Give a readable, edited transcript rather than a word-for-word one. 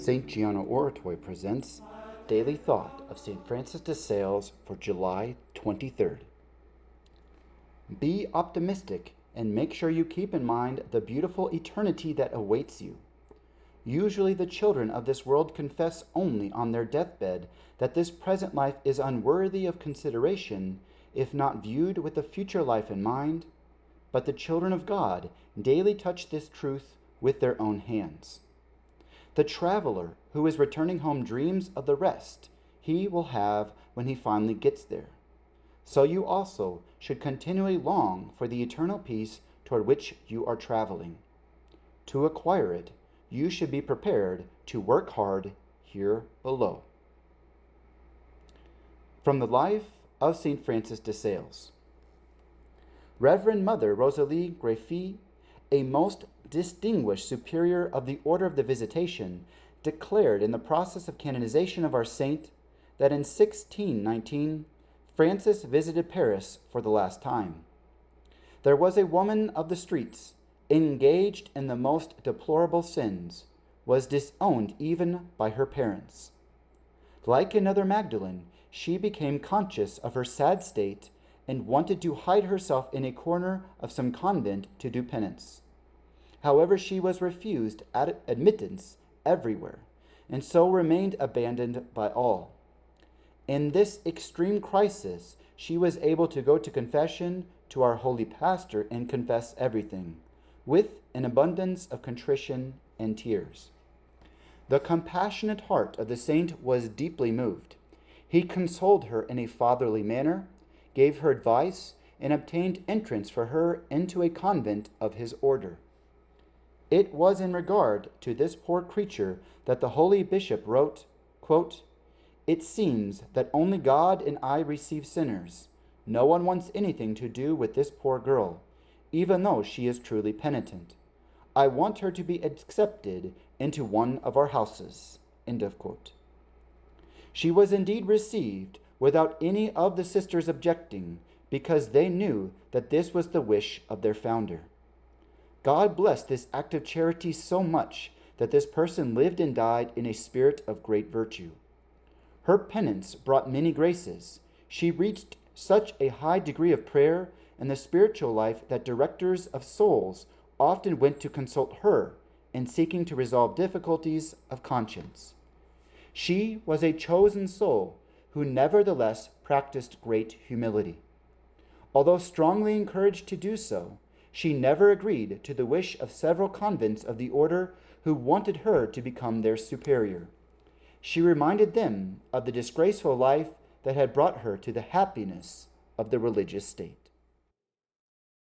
St. Gianna Oratory presents Daily Thought of St. Francis de Sales for July 23rd. Be optimistic and make sure you keep in mind the beautiful eternity that awaits you. Usually the children of this world confess only on their deathbed that this present life is unworthy of consideration if not viewed with the future life in mind, but the children of God daily touch this truth with their own hands. The traveler who is returning home dreams of the rest he will have when he finally gets there. So you also should continually long for the eternal peace toward which you are traveling. To acquire it, you should be prepared to work hard here below. From the life of St. Francis de Sales. Reverend Mother Rosalie Greffy, a most distinguished superior of the Order of the Visitation, declared in the process of canonization of our saint that in 1619 Francis visited Paris for the last time. There was a woman of the streets, engaged in the most deplorable sins, was disowned even by her parents. Like another Magdalene, she became conscious of her sad state and wanted to hide herself in a corner of some convent to do penance. However, she was refused admittance everywhere, and so remained abandoned by all. In this extreme crisis, she was able to go to confession to our holy pastor and confess everything, with an abundance of contrition and tears. The compassionate heart of the saint was deeply moved. He consoled her in a fatherly manner, gave her advice, and obtained entrance for her into a convent of his order. It was in regard to this poor creature that the holy bishop wrote, quote, "It seems that only God and I receive sinners. No one wants anything to do with this poor girl, even though she is truly penitent. I want her to be accepted into one of our houses." End of quote. She was indeed received without any of the sisters objecting, because they knew that this was the wish of their founder. God blessed this act of charity so much that this person lived and died in a spirit of great virtue. Her penance brought many graces. She reached such a high degree of prayer and the spiritual life that directors of souls often went to consult her in seeking to resolve difficulties of conscience. She was a chosen soul who nevertheless practiced great humility. Although strongly encouraged to do so, she never agreed to the wish of several convents of the order who wanted her to become their superior. She reminded them of the disgraceful life that had brought her to the happiness of the religious state.